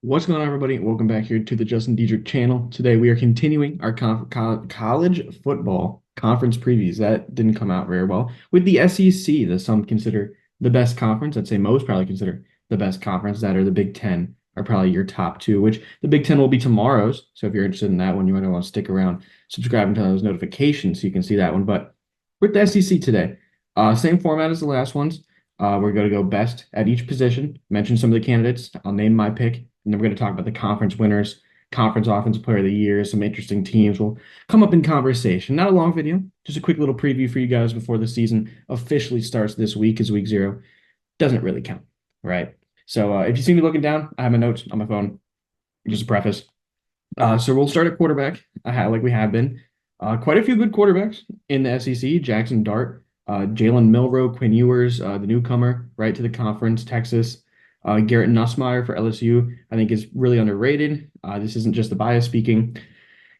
What's going on, everybody? Welcome back here to the Justin Diedrich channel. Today we are continuing our college football conference previews. That didn't come out very well with the SEC, that some consider the best conference. I'd say most probably consider the best conference. That or the Big Ten are probably your top two. Which the Big Ten will be tomorrow's. So if you're interested in that one, you might want to stick around, subscribe and turn those notifications so you can see that one. But with the SEC today, same format as the last ones. We're going to go best at each position, mention some of the candidates. I'll name my pick, and then we're going to talk about the conference winners, conference offensive player of the year, some interesting teams will come up in conversation. Not a long video, just a quick little preview for you guys before the season officially starts this week, as week 0 doesn't really count, right? So if you see me looking down, I have my notes on my phone, just a preface. So we'll start at quarterback, like we have been. Quite a few good quarterbacks in the SEC. Jackson Dart, Jalen Milroe, Quinn Ewers, the newcomer, right to the conference, Texas. Garrett Nussmeier for LSU, I think is really underrated. This isn't just the bias speaking.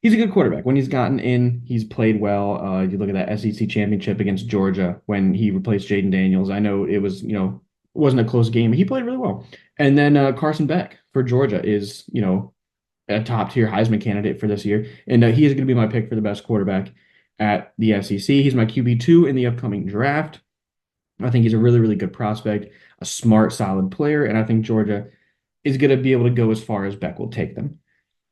He's a good quarterback. When he's gotten in, he's played well. You look at that SEC championship against Georgia when he replaced Jaden Daniels. I know it was, wasn't a close game. He played really well. And then Carson Beck for Georgia is, a top tier Heisman candidate for this year. And he is going to be my pick for the best quarterback at the SEC. He's my QB2 in the upcoming draft. I think he's a really, really good prospect, a smart, solid player. And I think Georgia is going to be able to go as far as Beck will take them.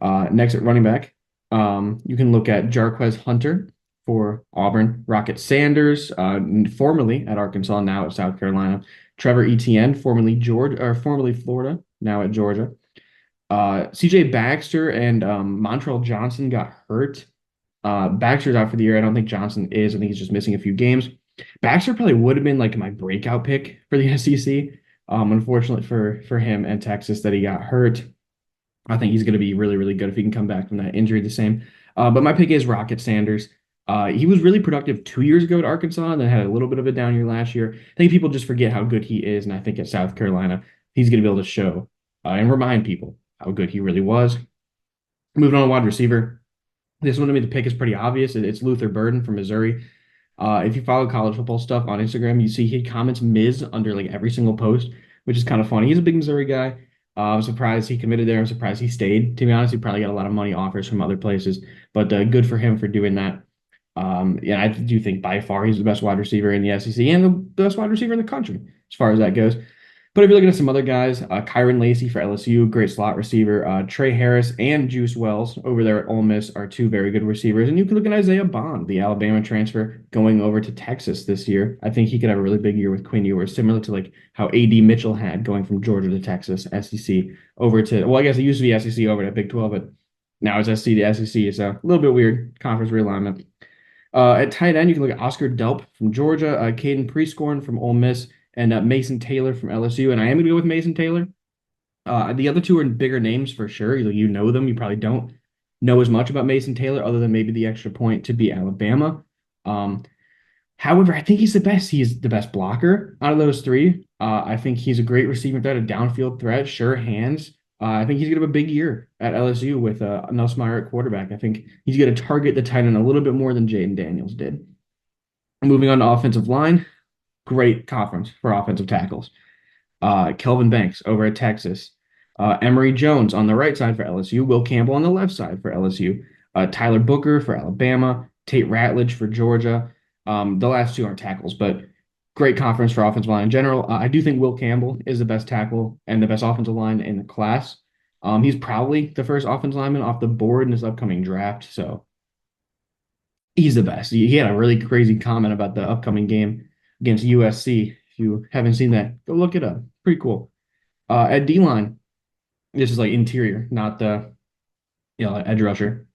Next at running back, you can look at Jarquez Hunter for Auburn, Rocket Sanders, formerly at Arkansas, now at South Carolina, Trevor Etienne, formerly Georgia or formerly Florida, now at Georgia. CJ Baxter and Montrell Johnson got hurt. Baxter's out for the year. I don't think Johnson is. I think he's just missing a few games. Baxter probably would have been like my breakout pick for the SEC. Unfortunately for him and Texas that he got hurt. I think he's going to be really, really good if he can come back from that injury the same. But my pick is Rocket Sanders. He was really productive 2 years ago at Arkansas and then had a little bit of a down year last year. I think people just forget how good he is. And I think at South Carolina, he's going to be able to show and remind people how good he really was. Moving on to wide receiver. This one to me, the pick is pretty obvious. It's Luther Burden from Missouri. If you follow college football stuff on Instagram, you see he comments Miz under like every single post, which is kind of funny. He's a big Missouri guy. I'm surprised he committed there. I'm surprised he stayed. To be honest, he probably got a lot of money offers from other places, but good for him for doing that. Yeah, I do think by far he's the best wide receiver in the SEC and the best wide receiver in the country as far as that goes. But if you're looking at some other guys, Kyron Lacey for LSU, great slot receiver. Trey Harris and Juice Wells over there at Ole Miss are two very good receivers. And you can look at Isaiah Bond, the Alabama transfer, going over to Texas this year. I think he could have a really big year with Quinn Ewers, similar to like how A.D. Mitchell had going from Georgia to Texas, SEC over to, well, I guess it used to be SEC over to Big 12, but now it's SEC to SEC. It's a little bit weird conference realignment. At tight end, you can look at Oscar Delp from Georgia, Caden Prescorn from Ole Miss, and Mason Taylor from LSU. And I am going to go with Mason Taylor. The other two are bigger names for sure. You know them. You probably don't know as much about Mason Taylor other than maybe the extra point to beat Alabama. However, I think he's the best. He's the best blocker out of those three. I think he's a great receiver threat, a downfield threat, sure hands. I think he's going to have a big year at LSU with Nussmeier at quarterback. I think he's going to target the tight end a little bit more than Jaden Daniels did. Moving on to offensive line, great conference for offensive tackles. Kelvin Banks over at Texas. Emory Jones on the right side for LSU. Will Campbell on the left side for LSU. Tyler Booker for Alabama. Tate Ratledge for Georgia. The last two aren't tackles, but great conference for offensive line in general. I do think Will Campbell is the best tackle and the best offensive line in the class. He's probably the first offensive lineman off the board in this upcoming draft, so he's the best. He had a really crazy comment about the upcoming game against USC. If you haven't seen that, go look it up. Pretty cool. At D-line, this is like interior, not the edge rusher.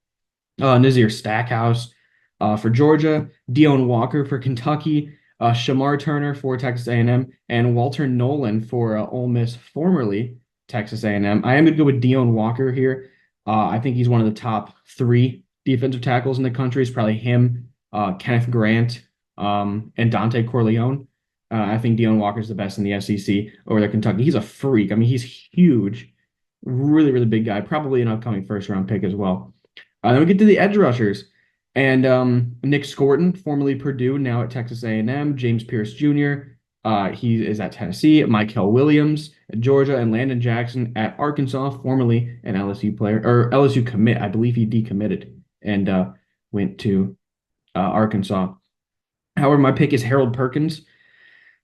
Nazir Stackhouse for Georgia, Dion Walker for Kentucky, Shamar Turner for Texas A&M, and Walter Nolan for Ole Miss, formerly Texas A&M. I am going to go with Dion Walker here. I think he's one of the top three defensive tackles in the country. It's probably him, Kenneth Grant, and Dante Corleone. I think Dion Walker's the best in the SEC over there, Kentucky. He's a freak. I mean, he's huge, really, really big guy. Probably an upcoming first-round pick as well. Then we get to the edge rushers. And Nick Scorton, formerly Purdue, now at Texas A&M. James Pierce Jr., He is at Tennessee. Michael Williams at Georgia, and Landon Jackson at Arkansas, formerly an LSU player or LSU commit. I believe he decommitted and went to Arkansas. However, my pick is Harold Perkins.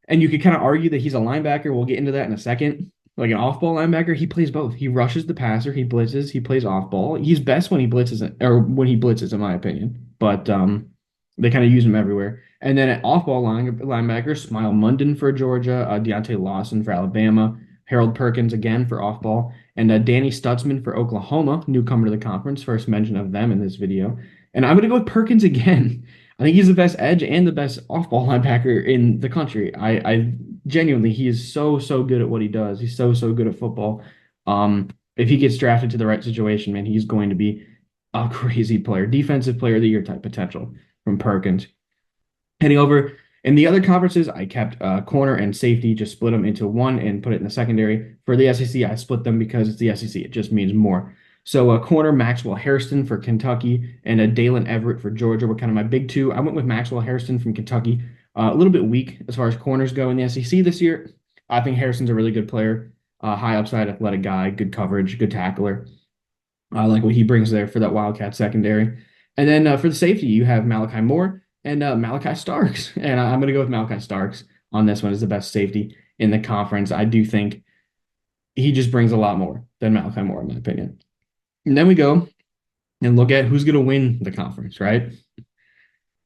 And you could kind of argue that he's a linebacker. We'll get into that in a second. Like an off-ball linebacker, he plays both. He rushes the passer, he blitzes, he plays off-ball. He's best when he blitzes, or when he blitzes, in my opinion. But they kind of use him everywhere. And then at off-ball linebacker, Smile Munden for Georgia, Deontay Lawson for Alabama, Harold Perkins again for off-ball, and Danny Stutzman for Oklahoma, newcomer to the conference. First mention of them in this video. And I'm going to go with Perkins again. I think he's the best edge and the best off-ball linebacker in the country. I genuinely, he is so good at what he does. He's so good at football. If he gets drafted to the right situation, man, he's going to be a crazy player. Defensive player of the year type potential from Perkins. Heading over in the other conferences, I kept corner and safety, just split them into one and put it in the secondary. For the SEC, I split them because it's the SEC. It just means more. So corner Maxwell Hairston for Kentucky and Dalen Everett for Georgia were kind of my big two. I went with Maxwell Hairston from Kentucky. A little bit weak as far as corners go in the SEC this year. I think Hairston's a really good player, high upside, athletic guy, good coverage, good tackler. I like what he brings there for that Wildcat secondary. And then for the safety, you have Malachi Moore and Malachi Starks. And I'm going to go with Malachi Starks on this one as the best safety in the conference. I do think he just brings a lot more than Malachi Moore, in my opinion. And then we go and look at who's going to win the conference, right?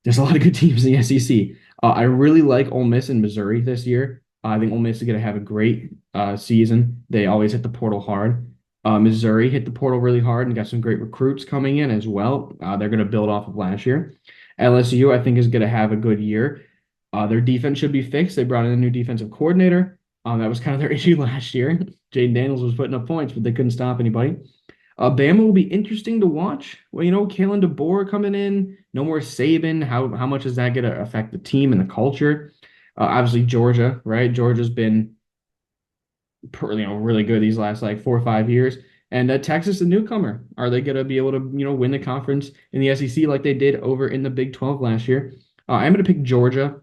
There's a lot of good teams in the SEC. I really like Ole Miss and Missouri this year. I think Ole Miss is going to have a great season. They always hit the portal hard. Missouri hit the portal really hard and got some great recruits coming in as well. They're going to build off of last year. LSU, I think, is going to have a good year. Their defense should be fixed. They brought in a new defensive coordinator. That was kind of their issue last year. Jaden Daniels was putting up points, but they couldn't stop anybody. Bama will be interesting to watch. Well, Kalen DeBoer coming in, no more Saban. How much is that going to affect the team and the culture? Obviously, Georgia, right? Georgia's been really good these last like 4 or 5 years. And Texas, a newcomer. Are they going to be able to win the conference in the SEC like they did over in the Big 12 last year? I'm going to pick Georgia.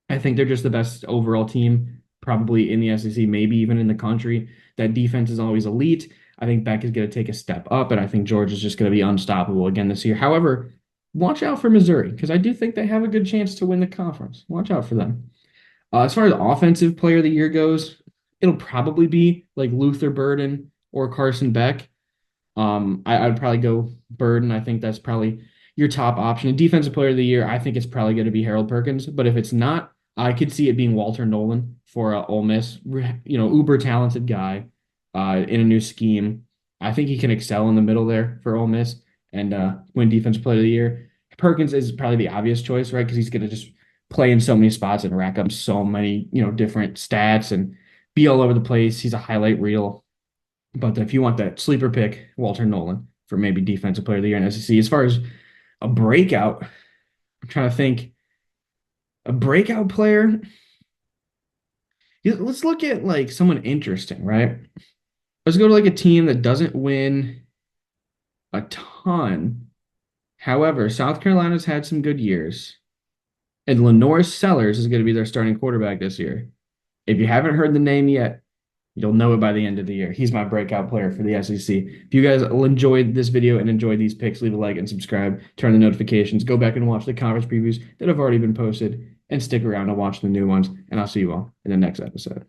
I think they're just the best overall team, probably in the SEC, maybe even in the country. That defense is always elite. I think Beck is going to take a step up, and I think Georgia's just going to be unstoppable again this year. However, watch out for Missouri, because I do think they have a good chance to win the conference. Watch out for them. As far as offensive player of the year goes, it'll probably be like Luther Burden or Carson Beck. I'd probably go Burden. I think that's probably your top option. And defensive player of the year, I think it's probably going to be Harold Perkins. But if it's not, I could see it being Walter Nolan for Ole Miss. Uber talented guy in a new scheme. I think he can excel in the middle there for Ole Miss and win defensive player of the year. Perkins is probably the obvious choice, right? Because he's going to just play in so many spots and rack up so many, different stats and be all over the place. He's a highlight reel. But if you want that sleeper pick, Walter Nolan for maybe defensive player of the year in SEC. As far as a breakout, I'm trying to think. A breakout player. Let's look at like someone interesting, right? Let's go to like a team that doesn't win a ton. However, South Carolina's had some good years. And Lenore Sellers is going to be their starting quarterback this year. If you haven't heard the name yet, you'll know it by the end of the year. He's my breakout player for the SEC. If you guys enjoyed this video and enjoyed these picks, leave a like and subscribe. Turn on the notifications. Go back and watch the conference previews that have already been posted. And stick around to watch the new ones. And I'll see you all in the next episode.